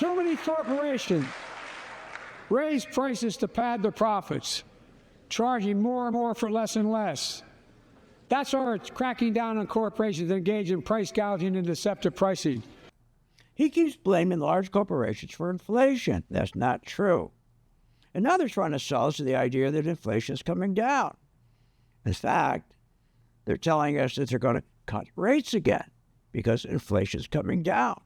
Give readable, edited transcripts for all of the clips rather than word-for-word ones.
Too many corporations raise prices to pad their profits, charging more and more for less and less. That's why it's cracking down on corporations that engage in price gouging and deceptive pricing. He keeps blaming large corporations for inflation. That's not true. And now they're trying to sell us the idea that inflation is coming down. In fact, they're telling us that they're going to cut rates again because inflation is coming down.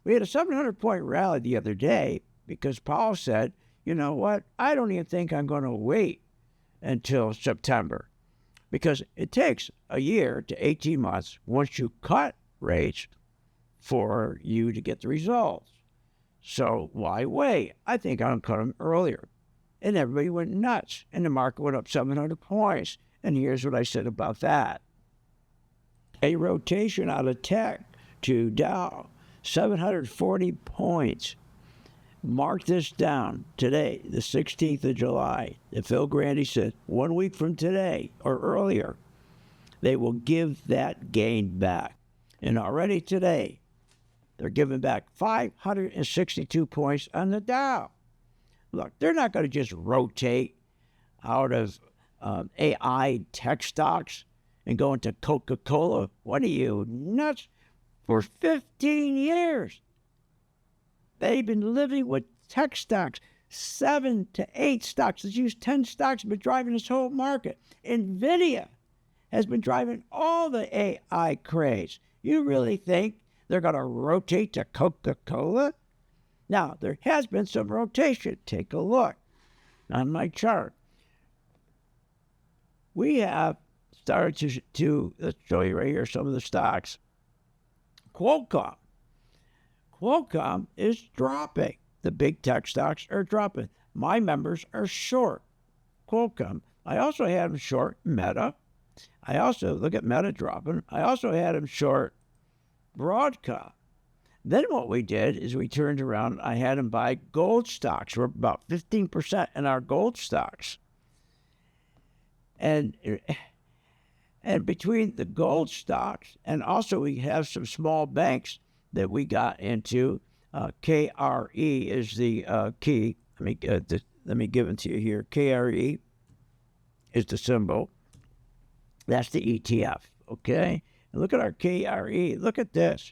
We had a 700-point rally the other day because Powell said, you know what, I don't even think I'm going to wait until September because it takes a year to 18 months once you cut rates for you to get the results. So why wait? I think I'm going to cut them earlier. And everybody went nuts, and the market went up 700 points. And here's what I said about that. A rotation out of tech to Dow, 740 points. Mark this down today, the 16th of July. Phil Grandy said 1 week from today or earlier, they will give that gain back. And already today, they're giving back 562 points on the Dow. Look, they're not going to just rotate out of AI tech stocks and go into Coca-Cola. What are you, nuts? For 15 years, they've been living with tech stocks. 7 to 8 stocks. Let's use 10 stocks have been driving this whole market. NVIDIA has been driving all the AI craze. You really think they're going to rotate to Coca-Cola? Now, there has been some rotation. Take a look on my chart. We have started to let's show you right here some of the stocks. Qualcomm is dropping. The big tech stocks are dropping. My members are short Qualcomm. I also had them short Meta. I also, look at Meta dropping. I also had them short Broadcom. Then what we did is we turned around. I had them buy gold stocks. We're about 15% in our gold stocks. And between the gold stocks and also we have some small banks that we got into. KRE is the key. Let me give it to you here. KRE is the symbol. That's the ETF, okay? And look at our KRE. Look at this.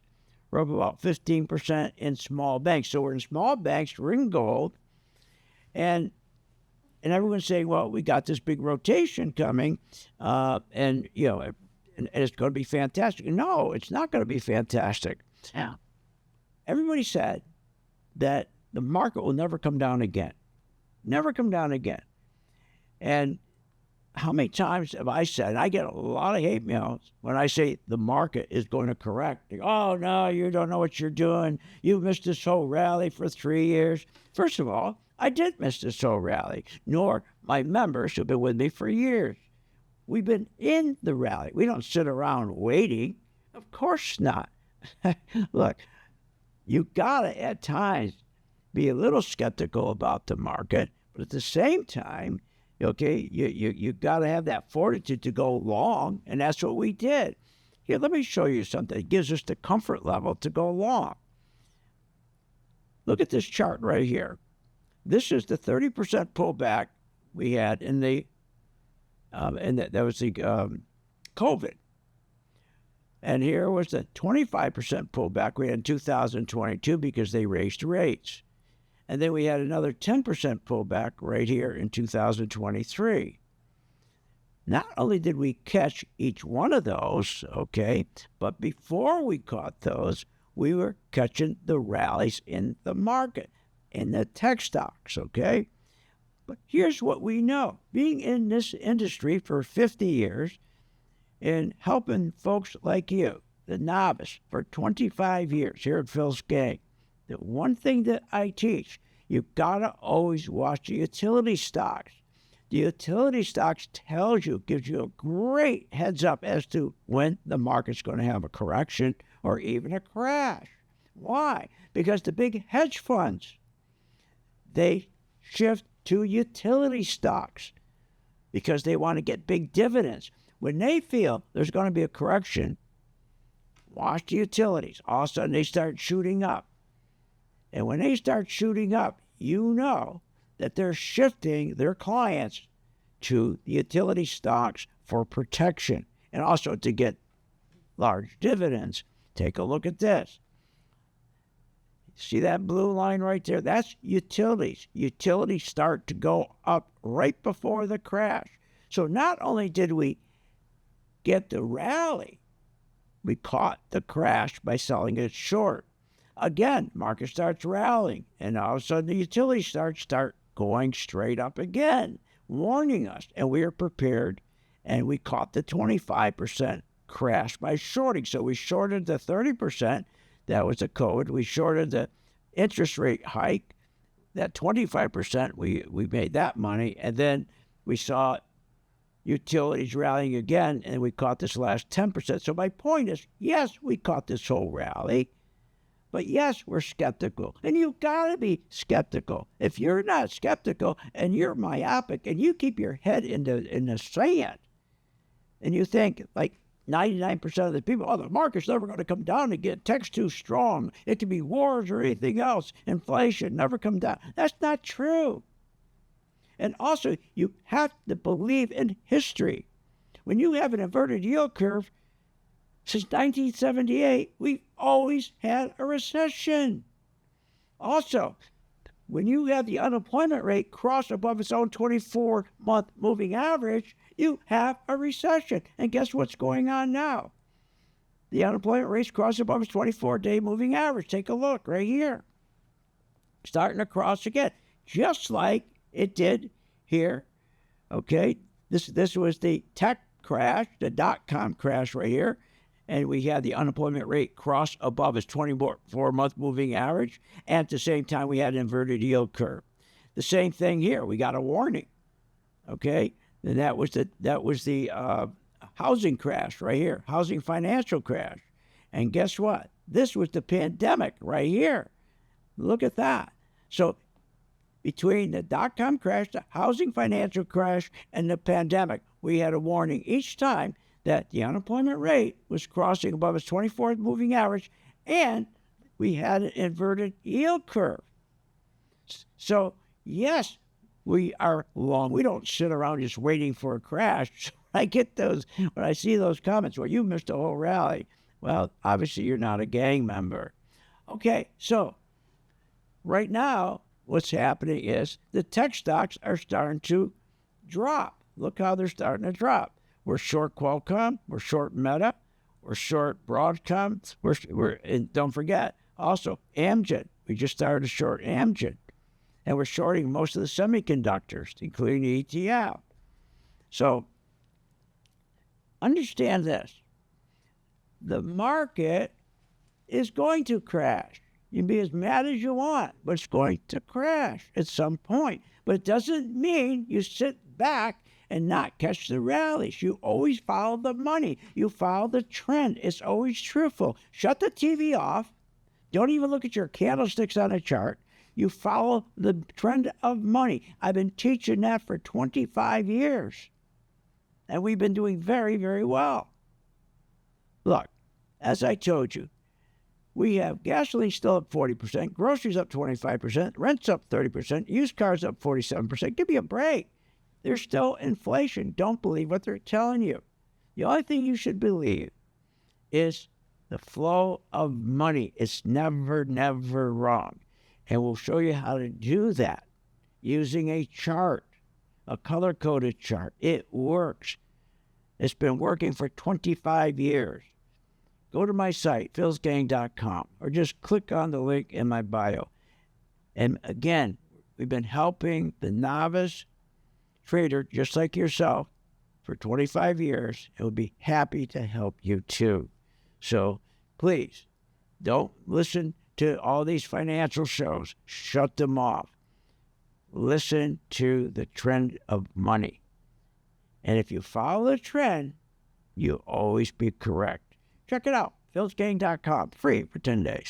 We're up about 15% in small banks. So we're in small banks, we're in gold, and everyone's saying, well, we got this big rotation coming, and it's going to be fantastic. No, it's not going to be fantastic. Yeah. Everybody said that the market will never come down again. Never come down again. And how many times have I said, I get a lot of hate mails when I say the market is going to correct. They go, oh, no, you don't know what you're doing. You missed this whole rally for 3 years. First of all, I did miss this whole rally, nor my members who've been with me for years. We've been in the rally. We don't sit around waiting. Of course not. Look, you got to at times be a little skeptical about the market, but at the same time, okay, you got to have that fortitude to go long, and that's what we did. Here, let me show you something that gives us the comfort level to go long. Look at this chart right here. This is the 30% pullback we had in the, that was the COVID. And here was the 25% pullback we had in 2022 because they raised rates. And then we had another 10% pullback right here in 2023. Not only did we catch each one of those, okay, but before we caught those, we were catching the rallies in the market, in the tech stocks, okay? But here's what we know. Being in this industry for 50 years and helping folks like you, the novice, for 25 years here at Phil's Gang, the one thing that I teach, you've got to always watch the utility stocks. The utility stocks gives you a great heads up as to when the market's going to have a correction or even a crash. Why? Because the big hedge funds, they shift to utility stocks because they want to get big dividends. When they feel there's going to be a correction, watch the utilities. All of a sudden, they start shooting up. And when they start shooting up, you know that they're shifting their clients to the utility stocks for protection and also to get large dividends. Take a look at this. See that blue line right there? That's utilities. Utilities start to go up right before the crash. So not only did we get the rally, we caught the crash by selling it short. Again, market starts rallying, and all of a sudden the utilities start going straight up again, warning us. And we are prepared, and we caught the 25% crash by shorting. So we shorted the 30%. That was the code. We shorted the interest rate hike. That 25%, we made that money. And then we saw utilities rallying again, and we caught this last 10%. So my point is, yes, we caught this whole rally, but yes, we're skeptical. And you've got to be skeptical. If you're not skeptical and you're myopic and you keep your head in the sand and you think like 99% of the people, oh, the market's never going to come down again. Tech's too strong. It could be wars or anything else. Inflation never come down. That's not true. And also, you have to believe in history. When you have an inverted yield curve, since 1978, we've always had a recession. Also, when you have the unemployment rate cross above its own 24-month moving average, you have a recession. And guess what's going on now? The unemployment rate's crossed above its 24-day moving average. Take a look right here. Starting to cross again, just like it did here. Okay, this was the tech crash, the dot-com crash right here. And we had the unemployment rate cross above its 24-month moving average. And at the same time, we had an inverted yield curve. The same thing here. We got a warning. Okay, and that was the housing crash right here, housing financial crash. And guess what? This was the pandemic right here. Look at that. So between the dot-com crash, the housing financial crash, and the pandemic, we had a warning each time that the unemployment rate was crossing above its 24th moving average, and we had an inverted yield curve. So, yes, we are long. We don't sit around just waiting for a crash. I get those, when I see those comments, well, you missed a whole rally. Well, obviously, you're not a gang member. Okay, so right now, what's happening is the tech stocks are starting to drop. Look how they're starting to drop. We're short Qualcomm, we're short Meta, we're short Broadcom, and don't forget, also Amgen. We just started to short Amgen. And we're shorting most of the semiconductors, including the ETF. So understand this. The market is going to crash. You can be as mad as you want, but it's going to crash at some point. But it doesn't mean you sit back and not catch the rallies. You always follow the money. You follow the trend. It's always truthful. Shut the TV off. Don't even look at your candlesticks on a chart. You follow the trend of money. I've been teaching that for 25 years. And we've been doing very, very well. Look, as I told you, we have gasoline still up 40%, groceries up 25%, rents up 30%, used cars up 47%. Give me a break. There's still inflation. Don't believe what they're telling you. The only thing you should believe is the flow of money. It's never, never wrong. And we'll show you how to do that using a chart, a color-coded chart. It works. It's been working for 25 years. Go to my site, philsgang.com, or just click on the link in my bio. And again, we've been helping the novice trader, just like yourself, for 25 years, and we'll be happy to help you too. So please, don't listen to all these financial shows. Shut them off. Listen to the trend of money. And if you follow the trend, you'll always be correct. Check it out, philsgang.com, free for 10 days.